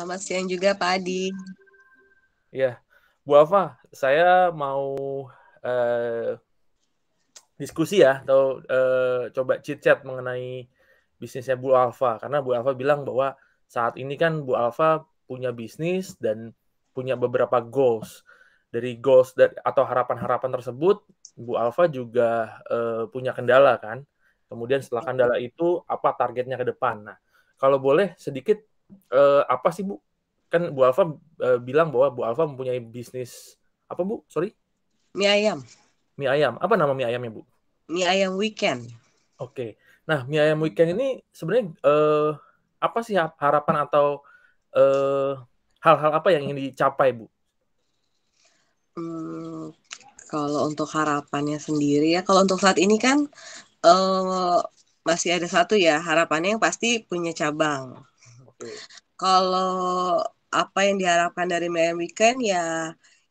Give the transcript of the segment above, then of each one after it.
Selamat siang juga Pak Adi. Ya, Bu Alfa, saya mau eh, diskusi ya, atau coba chit-chat mengenai bisnisnya Bu Alfa. Karena Bu Alfa bilang bahwa saat ini kan Bu Alfa punya bisnis dan punya beberapa goals. Dari goals atau harapan-harapan tersebut, Bu Alfa juga punya kendala kan. Kemudian setelah kendala itu, apa targetnya ke depan? Nah, kalau boleh sedikit, apa sih Bu? Kan Bu Alfa bilang bahwa Bu Alfa mempunyai bisnis, apa Bu? Sorry, Mie ayam, mie ayam. Apa nama mie ayamnya Bu? mie ayam weekend. Oke. Nah, mie ayam weekend ini sebenarnya apa sih harapan atau eh, hal-hal apa yang ingin dicapai, Bu? Hmm, kalau untuk harapannya sendiri ya, kalau untuk saat ini kan eh, masih ada satu ya, harapannya yang pasti punya cabang. Oke. Kalau apa yang diharapkan dari mie ayam weekend ya,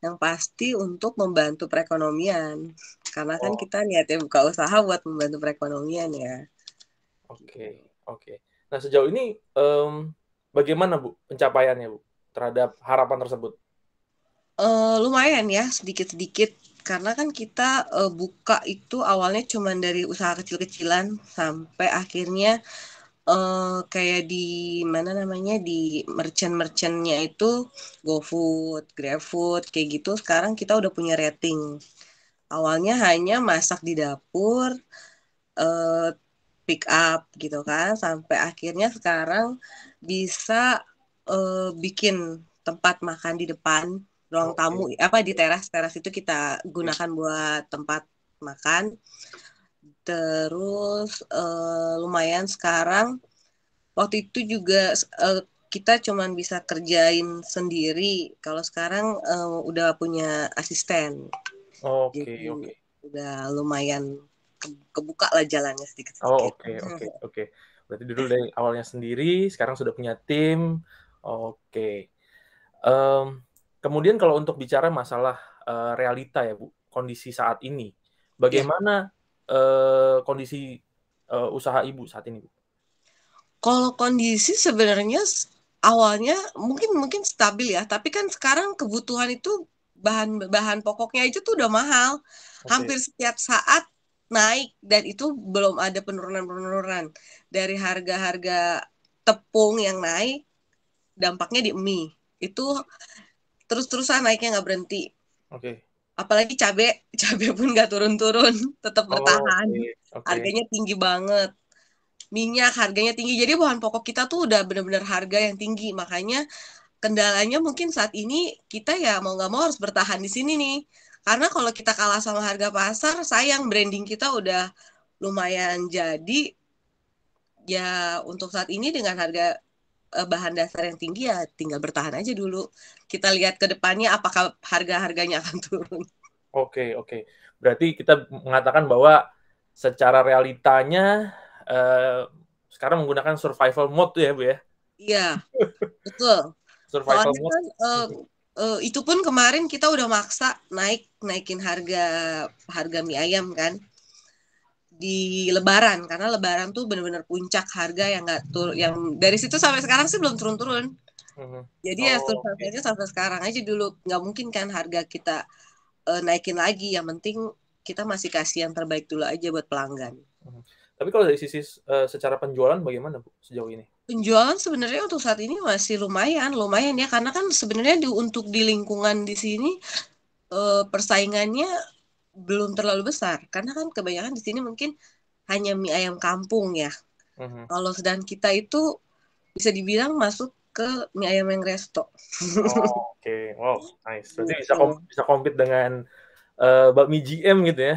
yang pasti untuk membantu perekonomian. Karena kan Oh, kita niatnya buka usaha buat membantu perekonomian ya. oke, oke. Nah, sejauh ini bagaimana, Bu, pencapaiannya, Bu, terhadap harapan tersebut? Lumayan ya, sedikit-sedikit. Karena kan kita buka itu awalnya cuman dari usaha kecil-kecilan sampai akhirnya kayak di mana namanya di merchant-merchantnya itu GoFood, GrabFood kayak gitu. Sekarang kita udah punya rating. Awalnya hanya masak di dapur, eh, pick up gitu kan, sampai akhirnya sekarang bisa bikin tempat makan di depan ruang tamu Oke, apa di teras teras itu kita oke, gunakan buat tempat makan. Terus lumayan sekarang waktu itu juga kita cuman bisa kerjain sendiri. Kalau sekarang udah punya asisten, oke, jadi oke. udah lumayan kebuka lah jalannya Oh, sedikit-sedikit. oke, oke, oke. Berarti dulu dari awalnya sendiri, sekarang sudah punya tim. Oke. Em, Kemudian kalau untuk bicara masalah realita ya Bu, kondisi saat ini, Ya, bagaimana kondisi usaha Ibu saat ini, Bu? kalau kondisi sebenarnya awalnya mungkin mungkin stabil ya, tapi kan sekarang kebutuhan itu bahan bahan pokoknya aja tuh udah mahal. Oke, Hampir setiap saat naik dan itu belum ada penurunan-penurunan. Dari harga-harga tepung yang naik, dampaknya di mie. Itu terus-terusan naiknya nggak berhenti. oke. Apalagi cabai, cabai pun nggak turun-turun, tetap Oh, bertahan. oke, oke. Harganya tinggi banget. Minyak harganya tinggi. Jadi bahan pokok kita tuh udah benar-benar harga yang tinggi. Makanya kendalanya mungkin saat ini kita ya mau nggak mau harus bertahan di sini nih. Karena kalau kita kalah sama harga pasar, sayang branding kita udah lumayan jadi ya untuk saat ini dengan harga bahan dasar yang tinggi ya tinggal bertahan aja dulu. Kita lihat ke depannya apakah harga-harganya akan turun. Oke, oke. Berarti kita mengatakan bahwa secara realitanya eh, sekarang menggunakan survival mode tuh ya, Bu ya. Iya, betul. Survival Soalnya mode. kan itu pun kemarin kita udah maksa naikin harga harga mie ayam kan di Lebaran karena Lebaran tuh bener-bener puncak harga yang nggak tur yang dari situ sampai sekarang sih belum turun-turun. Mhm. Jadi ya Oh, survive oke. aja sampai sekarang aja dulu. Nggak mungkin kan harga kita naikin lagi. Yang penting kita masih kasih yang terbaik dulu aja buat pelanggan. Mhm. Tapi kalau dari sisi secara penjualan bagaimana, Bu, sejauh ini? Penjualan sebenarnya untuk saat ini masih lumayan, lumayan ya karena kan sebenarnya untuk di lingkungan di sini persaingannya belum terlalu besar karena kan kebanyakan di sini mungkin hanya mie ayam kampung ya. Mhm. Kalau sedang kita itu bisa dibilang masuk ke mie ayam yang resto. Oh, oke. Wow, nice. Berarti bisa Gitu. bisa compete dengan bakmi GM gitu ya?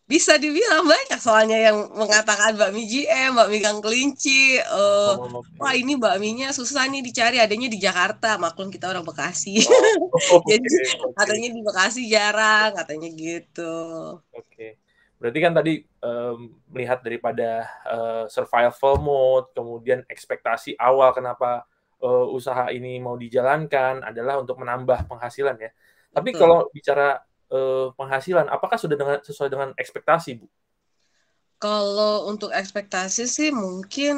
Bisa dibilang banyak soalnya yang mengatakan bakmi GM, bakmi Gang Kelinci. Oh, Wah oke. ini bakminya susah nih dicari, adanya di Jakarta. Maklum kita orang Bekasi. Oh, Jadi oke, oke. katanya di Bekasi jarang, katanya gitu. Oke. Berarti kan tadi melihat daripada survival mode, kemudian ekspektasi awal kenapa usaha ini mau dijalankan adalah untuk menambah penghasilan ya. Tapi Betul. kalau bicara penghasilan, apakah sudah sesuai dengan ekspektasi, Bu? Kalau untuk ekspektasi sih mungkin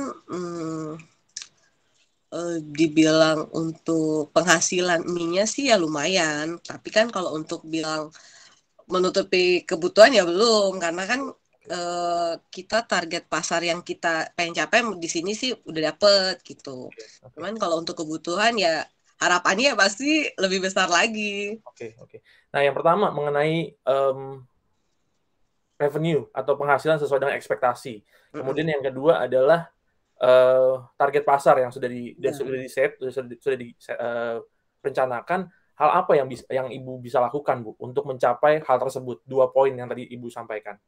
dibilang untuk penghasilan ininya sih ya lumayan. Tapi kan kalau untuk bilang menutupi kebutuhan ya belum, karena kan kita target pasar yang kita pengen capai di sini sih udah dapet gitu. Oke. Cuman kalau untuk kebutuhan ya harapannya pasti lebih besar lagi. Oke. Nah, yang pertama mengenai revenue atau penghasilan sesuai dengan ekspektasi. Mm-mm. Kemudian yang kedua adalah target pasar yang sudah Ya. di set, sudah direncanakan. Hal apa yang Ibu bisa lakukan, Bu, untuk mencapai hal tersebut? 2 poin yang tadi Ibu sampaikan.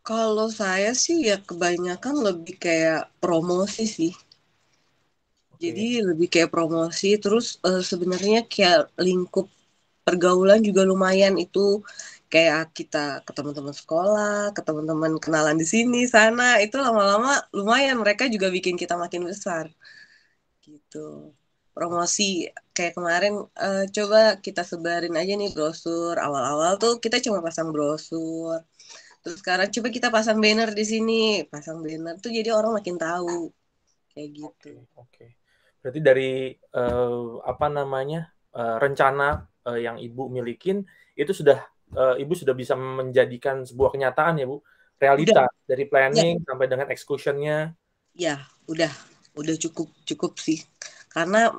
Kalau saya sih ya kebanyakan lebih kayak promosi sih. Oke. Jadi lebih kayak promosi, terus sebenarnya kayak lingkup pergaulan juga lumayan itu kayak kita ke teman-teman sekolah, ke teman-teman kenalan di sini sana, itu lama-lama lumayan mereka juga bikin kita makin besar gitu. Promosi kayak kemarin coba kita sebarin aja nih brosur. Awal-awal tuh kita cuma pasang brosur. Terus sekarang coba kita pasang banner di sini. Pasang banner tuh jadi orang makin tahu kayak gitu. Oke. Berarti dari apa namanya rencana yang Ibu milikin itu Ibu sudah bisa menjadikan sebuah kenyataan ya, Bu, Udah, realita dari ya, planning sampai dengan execution-nya. ya, udah cukup cukup sih. Karena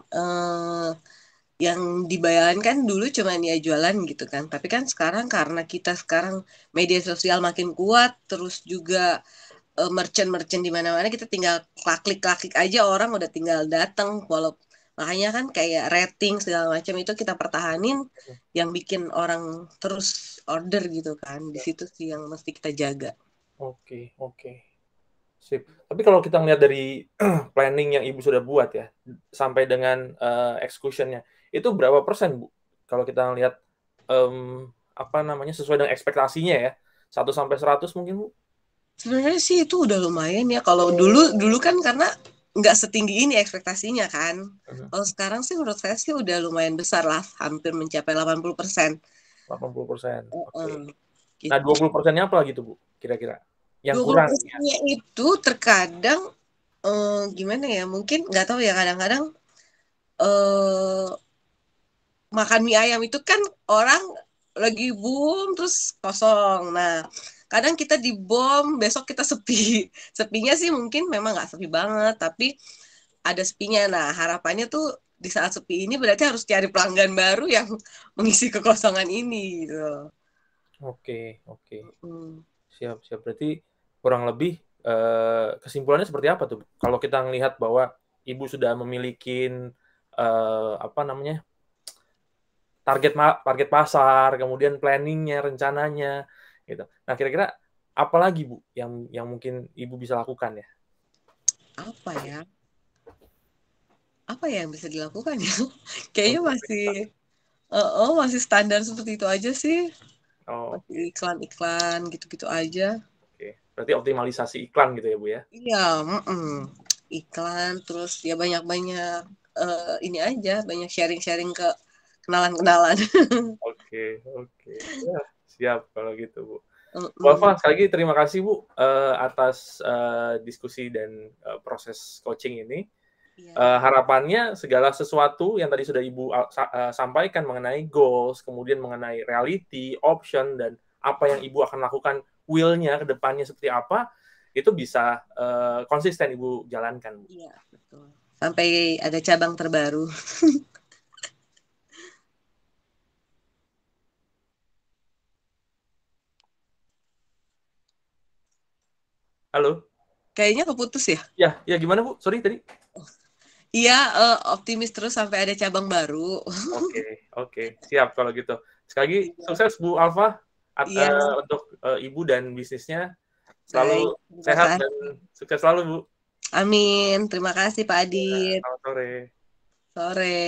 yang dibayangkan dulu cuman ya jualan gitu kan. Tapi kan sekarang karena kita sekarang media sosial makin kuat, terus juga merchant-merchant di mana-mana kita tinggal klik-klik aja orang udah tinggal datang. Walau makanya kan kayak rating segala macam itu kita pertahanin yang bikin orang terus order gitu kan. Di situ sih yang mesti kita jaga. Oke. Sip. Tapi kalau kita ngelihat dari planning yang Ibu sudah buat ya, sampai dengan execution-nya, itu berapa persen, Bu? Kalau kita ngelihat apa namanya sesuai dengan ekspektasinya ya, 1 sampai 100 mungkin, Bu? Sebenarnya sih itu udah lumayan ya. Kalau dulu dulu kan karena nggak setinggi ini ekspektasinya kan. Mhm. Kalau sekarang sih menurut saya sih udah lumayan besar lah, hampir mencapai 80%. 80%. Oke. Nah, Gitu. 20%-nya apa lagi tuh, Bu? Kira-kira. Yang Dua puluh kurang ya. persennya itu terkadang gimana ya? Mungkin nggak tahu ya kadang-kadang eh makan mie ayam itu kan orang lagi boom terus kosong. Nah, kadang kita di bom, besok kita sepi. Sepinya sih mungkin memang nggak sepi banget, tapi ada sepinya. Nah, harapannya tuh di saat sepi ini berarti harus cari pelanggan baru yang mengisi kekosongan ini gitu. Oke. Hmm. Siap. Berarti kurang lebih kesimpulannya seperti apa tuh? Kalau kita melihat bahwa Ibu sudah memiliki apa namanya target pasar, kemudian planningnya, rencananya, gitu. Nah, kira-kira apa lagi, Bu, yang mungkin Ibu bisa lakukan ya? Apa ya? Apa ya yang bisa dilakukan ya? Kayaknya Untuk masih standar seperti itu aja sih. oh, Masih iklan-iklan gitu-gitu aja. oke. Berarti optimalisasi iklan gitu ya, Bu ya? Iya, iklan terus ya banyak-banyak ini aja, banyak sharing-sharing ke kenalan-kenalan. Oke. Ya, siap kalau gitu, Bu. Bu Mm-mm. Alfa, sekali lagi terima kasih, Bu, atas diskusi dan proses coaching ini. Iya, Harapannya segala sesuatu yang tadi sudah Ibu sampaikan mengenai goals, kemudian mengenai reality, option, dan apa yang Ibu akan lakukan will-nya ke depannya seperti apa, itu bisa konsisten Ibu jalankan, Bu. iya, betul. Sampai ada cabang terbaru. Halo? Kayaknya keputus ya? Ya gimana, Bu? Sorry tadi. Iya, optimis terus sampai ada cabang baru. Oke. Siap kalau gitu. Sekali lagi Iya, sukses Bu Alfa iya, untuk Ibu dan bisnisnya. baik. Selalu Terima sehat dan kasih. sukses selalu, Bu. Amin. Terima kasih Pak Ya, Adit. selamat sore. Sore.